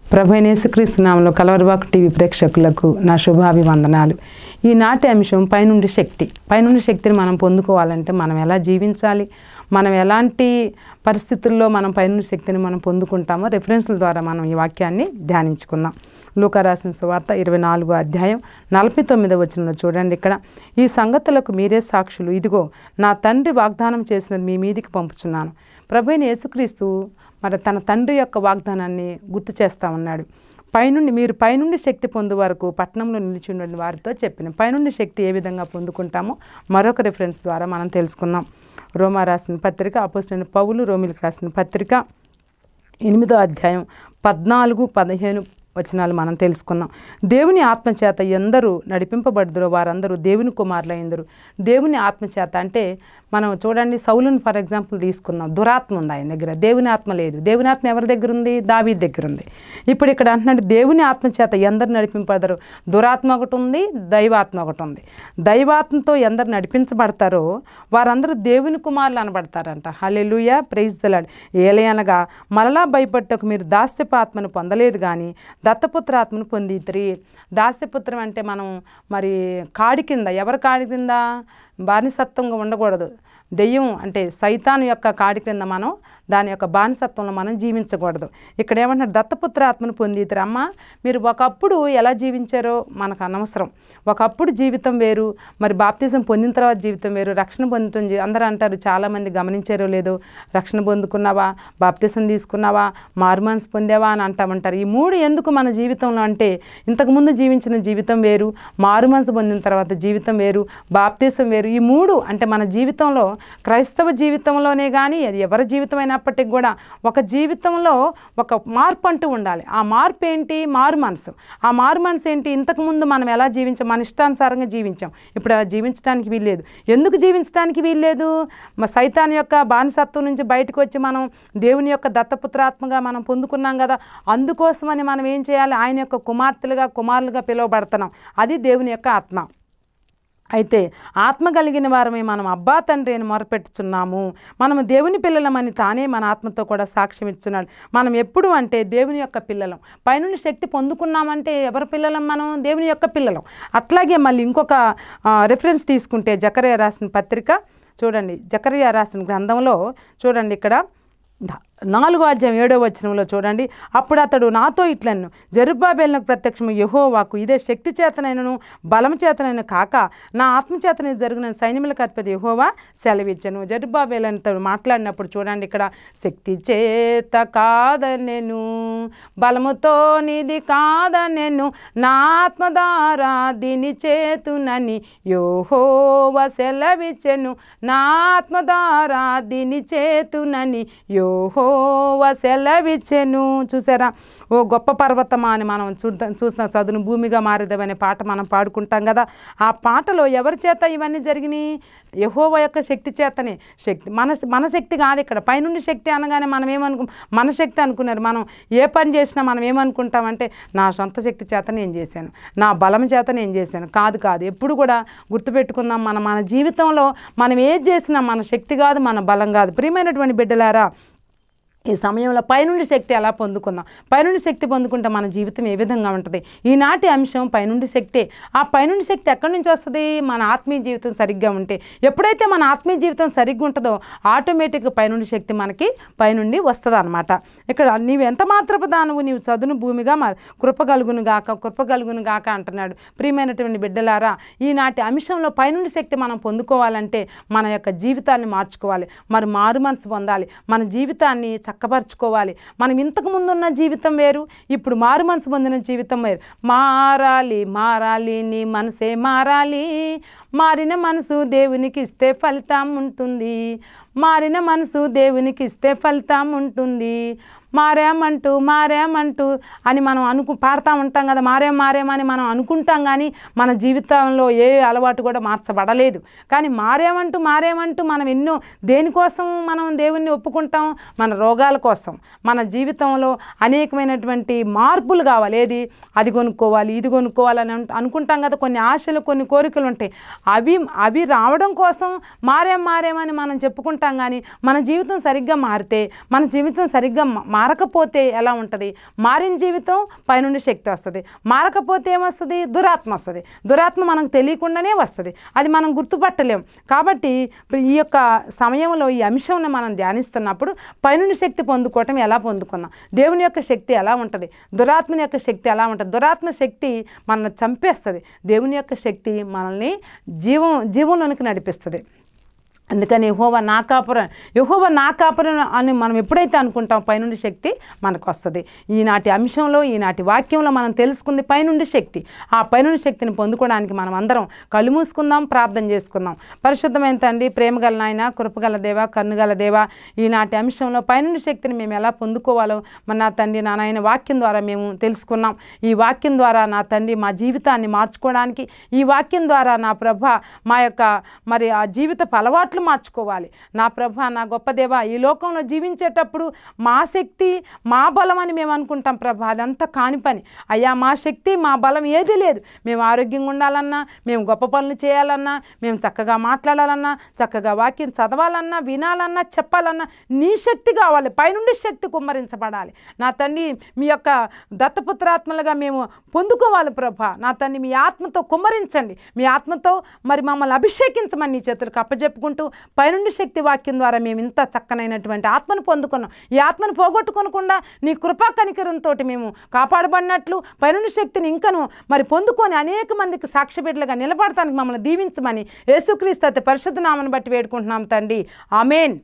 ప్రభువైన యేసుక్రీస్తు నామములో కలవరవాకు టీవీ ప్రేక్షకులకు నా శుభాభివందనాలు. ఈనాటి అంశం పైనుండి శక్తి. పైనుండి శక్తిని మనం పొందుకోవాలంటే మనం ఎలా జీవించాలి, మనం ఎలాంటి పరిస్థితుల్లో మనం పైనుండి శక్తిని మనం పొందుకుంటామో రెఫరెన్స్ల ద్వారా మనం ఈ వాక్యాన్ని ధ్యానించుకుందాం. లూకా రాసిన సువార్త 24వ అధ్యాయం 49వ వచనంలో చూడండి. ఇక్కడ ఈ సంగతులకు మీరే సాక్షులు, ఇదిగో నా తండ్రి వాగ్దానం చేసినది మీ మీదికి పంపుచున్నాను. ప్రభువైన యేసుక్రీస్తు మరి తన తండ్రి యొక్క వాగ్దానాన్ని గుర్తు చేస్తూ ఉన్నాడు. మీరు పైనుండి శక్తి పొందు వరకు పట్టణంలో నిలిచి ఉండండి వారితో చెప్పిన పైనుండి శక్తి ఏ విధంగా పొందుకుంటామో మరొక రిఫరెన్స్ ద్వారా మనం తెలుసుకుందాం. రోమా రాసిన పత్రిక, అపోస్తలుడైన పౌలు రోమీయులకు రాసిన పత్రిక 8వ అధ్యాయం 14-15 వచనాలు మనం తెలుసుకుందాం. దేవుని ఆత్మచేత ఎందరూ నడిపింపబడుదురో వారందరూ దేవుని కుమారులైందరు. దేవుని ఆత్మచేత అంటే మనం చూడండి, సౌలుని ఫర్ ఎగ్జాంపుల్ తీసుకుందాం. దురాత్మ ఉంది ఆయన దగ్గర, దేవుని ఆత్మ లేదు. దేవుని ఆత్మ ఎవరి దగ్గర ఉంది? దావీదు దగ్గర ఉంది. ఇప్పుడు ఇక్కడ అంటున్నాడు దేవుని ఆత్మచేత ఎందరు నడిపింపబడతారు. దురాత్మ ఒకటి ఉంది, దైవాత్మ ఒకటి ఉంది. దైవాత్మతో ఎందరు నడిపించబడతారో వారందరూ దేవుని కుమారులు అనబడతారంట. హల్లెలూయా, ప్రైజ్ ది లార్డ్. ఏలయనగా మరలా భయపట్టకు మీరు దాస్యపు ఆత్మను పొందలేదు కానీ దత్తపుత్ర ఆత్మను పొందితిరి. దాస్యపుత్రం అంటే మనం మరి కాడి కింద, ఎవరి కాడి కింద? బానిసత్వంగా ఉండకూడదు. దెయ్యం అంటే సైతాను యొక్క కాడి కింద మనం దాని యొక్క బానిసత్వంలో మనం జీవించకూడదు. ఇక్కడ ఏమంటారు? దత్తపుత్ర ఆత్మను పొందితిరి. అమ్మ, మీరు ఒకప్పుడు ఎలా జీవించారో మనకు అనవసరం. ఒకప్పుడు జీవితం వేరు, మరి బాప్తిజం పొందిన తర్వాత జీవితం వేరు, రక్షణ పొందుతుంది. అందరూ అంటారు, చాలామంది గమనించారో లేదో, రక్షణ పొందుకున్నావా, బాప్తిజం తీసుకున్నావా, మారుమనసు పొందావా అని అంటామంటారు. ఈ మూడు ఎందుకు మన జీవితంలో అంటే, ఇంతకుముందు జీవించిన జీవితం వేరు, మారుమనసు పొందిన తర్వాత జీవితం వేరు, బాప్తిజం వేరు. ఈ మూడు అంటే మన జీవితంలో, క్రైస్తవ జీవితంలోనే కానీ అది ఎవరి జీవితం అయినప్పటికీ కూడా ఒక జీవితంలో ఒక మార్పు అంటూ ఉండాలి. ఆ మార్పు ఏంటి? మారు మనసు. ఆ మారు మనసు ఏంటి? ఇంతకుముందు మనం ఎలా జీవించాం? మన ఇష్టానుసారంగా జీవించాం. ఇప్పుడు అలా జీవించడానికి వీల్లేదు. ఎందుకు జీవించడానికి వీల్లేదు? సైతాన్ యొక్క బానిసత్వం నుంచి బయటకు వచ్చి మనం దేవుని యొక్క దత్తపుత్రాత్మగా మనం పొందుకున్నాం కదా, అందుకోసమని మనం ఏం చేయాలి? ఆయన యొక్క కుమార్తెలుగా కుమారులుగా పిలువబడుతున్నాం. అది దేవుని యొక్క ఆత్మ. అయితే ఆత్మ కలిగిన వారమే మనం అబ్బా తండ్రి అని మొరపెట్టుచున్నాము. మనము దేవుని పిల్లలమని తానే మన ఆత్మతో కూడా సాక్ష్యం ఇస్తున్నాడు. మనం ఎప్పుడు అంటే దేవుని యొక్క పిల్లలం. పైనుండి శక్తి పొందుకున్నామంటే ఎవరి పిల్లలం? మనం దేవుని యొక్క పిల్లలం. అట్లాగే మళ్ళీ ఇంకొక రెఫరెన్స్ తీసుకుంటే జకర్యా రాసిన పత్రిక చూడండి, జకర్యా రాసిన గ్రంథంలో చూడండి, ఇక్కడ 4వ అధ్యాయం 7వ వచనంలో చూడండి. అప్పుడు అతడు నాతో ఇట్లను, జెరుబ్బాబెలునకు ప్రత్యక్షము యెహోవాకు ఇదే శక్తి చేతనైనను బలము చేతనైన కాక నా ఆత్మచేతనే జరిగిన సైన్యములకు అధిపతి యెహోవా సెలవిచ్చెను. జెరుబ్బాబెలు అతడు మాట్లాడినప్పుడు చూడండి, ఇక్కడ శక్తి చేత కాదనెను, బలముతో నిది కాదనెను, నా ఆత్మ ద్వారా దీని చేతునని యెహోవా సెలవిచ్చెను. నా ఆత్మ ద్వారా దీని చేతునని యెహోవా సెలవిచ్చెను. చూసారా? ఓ గొప్ప పర్వతమా అని మనం చూసిన చదును భూమిగా మారేదనే పాట మనం పాడుకుంటాం కదా. ఆ పాటలో ఎవరి చేత ఇవన్నీ జరిగినాయి? యెహోవా యొక్క శక్తి చేతనే. శక్తి మన శక్తి కాదు. ఇక్కడ పైనుండి శక్తి అనగానే మనం మన శక్తి అనుకున్నారు. మనం ఏ పని చేసినా మనం ఏమనుకుంటామంటే, నా సొంత శక్తి చేత నేను చేశాను, నా బలం చేత నేను చేశాను. కాదు. ఎప్పుడు కూడా గుర్తుపెట్టుకుందాం, మన జీవితంలో మనం ఏది చేసినా మన శక్తి కాదు, మన బలం కాదు. ప్రియమైనటువంటి బిడ్డలారా, ఈ సమయంలో పైనుండి శక్తి ఎలా పొందుకుందాం? పైనుండి శక్తి పొందుకుంటే మన జీవితం ఏ విధంగా ఉంటుంది? ఈనాటి అంశం పైనుండి శక్తి. ఆ పైనుండి శక్తి ఎక్కడి నుంచి వస్తుంది? మన ఆత్మీయ జీవితం సరిగ్గా ఉంటే. ఎప్పుడైతే మన ఆత్మీయ జీవితం సరిగ్గా ఉంటుందో ఆటోమేటిక్గా పైనుండి శక్తి మనకి పైనుండి వస్తుంది అనమాట. ఇక్కడ నీవు ఎంత మాత్రపు దానవు, నీవు చదును భూమిగా కృప కలుగును గాక అంటున్నాడు. ప్రియమైనటువంటి బిడ్డలారా, ఈనాటి అంశంలో పైనుండి శక్తి మనం పొందుకోవాలంటే మన యొక్క జీవితాన్ని మార్చుకోవాలి. మరి మారు మనసు పొందాలి. మన జీవితాన్ని చక్కపరచుకోవాలి. మనం ఇంతకు ముందు ఉన్న జీవితం వేరు, ఇప్పుడు మారు మనసు పొందిన జీవితం వేరు. మారాలి నీ మనసే మారాలి. మారిన మనసు దేవునికి ఇస్తే ఫలితం ఉంటుంది. మారిన మనసు దేవునికి ఇస్తే ఫలితం ఉంటుంది. మారేమంటూ అని మనం పాడుతూ ఉంటాం కదా, మారేమని మనం అనుకుంటాం. కానీ మన జీవితంలో ఏ అలవాటు కూడా మార్చబడలేదు. కానీ మారేమంటూ మనం ఎన్నో దేనికోసం మనం దేవుణ్ణి ఒప్పుకుంటాం? మన రోగాల కోసం, మన జీవితంలో అనేకమైనటువంటి మార్పులు కావాలి. ఏది అది కొనుక్కోవాలి, ఇది కొనుక్కోవాలని అనుకుంటాం కదా. కొన్ని ఆశలు, కొన్ని కోరికలు ఉంటాయి. అవి రావడం కోసం మారేమని మనం చెప్పుకుంటాం. కానీ మన జీవితం సరిగ్గా మారితే, మన జీవితం సరిగ్గా మారకపోతే ఎలా ఉంటుంది? మారిన జీవితం పైనుండి శక్తి వస్తుంది. మారకపోతే ఏమొస్తుంది? దురాత్మ వస్తుంది. దురాత్మ మనకు తెలియకుండానే వస్తుంది. అది మనం గుర్తుపట్టలేం. కాబట్టి ఈ యొక్క సమయంలో ఈ అంశంలో మనం ధ్యానిస్తున్నప్పుడు పైనుండి శక్తి పొందుకోవటం ఎలా పొందుకున్నాం, దేవుని యొక్క శక్తి ఎలా ఉంటుంది, దురాత్మని యొక్క శక్తి ఎలా ఉంటుంది. దురాత్మ శక్తి మనల్ని చంపేస్తుంది. దేవుని యొక్క శక్తి మనల్ని జీవంలోనికి నడిపిస్తుంది. అందుకని యెహోవా నా కాపురం అని మనం ఎప్పుడైతే అనుకుంటాం, పైనుండి శక్తి మనకు వస్తుంది. ఈనాటి అంశంలో, ఈనాటి వాక్యంలో మనం తెలుసుకుంది పైనుండి శక్తి. ఆ పైనుండి శక్తిని పొందుకోవడానికి మనం అందరం కళ్ళు మూసుకుందాం, ప్రార్థన చేసుకుందాం. పరిశుద్ధమైన తండ్రి, ప్రేమగల నాయన, కృపగల దేవ, కన్నుగల దేవ, ఈనాటి అంశంలో పైనుండి శక్తిని మేము ఎలా పొందుకోవాలో నా తండ్రి, నా నాయన వాక్యం ద్వారా మేము తెలుసుకున్నాం. ఈ వాక్యం ద్వారా నా తండ్రి మా జీవితాన్ని మార్చుకోవడానికి, ఈ వాక్యం ద్వారా నా ప్రభ మా యొక్క మరి ఆ జీవిత అలవాట్లు మార్చుకోవాలి. నా ప్రభ, నా గొప్ప దేవ, ఈ లోకంలో జీవించేటప్పుడు మా శక్తి, మా బలం అని మేము అనుకుంటాం ప్రభ. అదంతా కాని పని అయ్యా. మా శక్తి, మా బలం ఏదీ లేదు. మేము ఆరోగ్యంగా ఉండాలన్నా, మేము గొప్ప పనులు చేయాలన్నా, మేము చక్కగా మాట్లాడాలన్నా, చక్కగా వాక్యం చదవాలన్నా, వినాలన్నా, చెప్పాలన్నా నీ శక్తి కావాలి. పైనుండి శక్తి కుమ్మరించబడాలి. నా తండ్రి, మీ యొక్క దత్తపుత్రాత్మలుగా మేము పొందుకోవాలి ప్రభ. నా తండ్రి, మీ ఆత్మతో కుమ్మరించండి. మీ ఆత్మతో మరి మమ్మల్ని అభిషేకించమని నీ చేతులకు అప్పచెప్పుకుంటూ, పైనుండి శక్తి వాక్యం ద్వారా మేము ఇంత చక్కనైనటువంటి ఆత్మను పొందుకున్నాం. ఈ ఆత్మను పోగొట్టుకోకుండా నీ కృపా కనికరంతో మేము కాపాడబడినట్లు పైనుండి శక్తిని ఇంకను మరి పొందుకొని అనేక మందికి సాక్ష్యబిడ్డలుగా నిలబడటానికి మమ్మల్ని దీవించమని యేసుక్రీస్తు పరిశుద్ధ నామమును బట్టి వేడుకుంటున్నాం తండ్రి. ఆమేన్.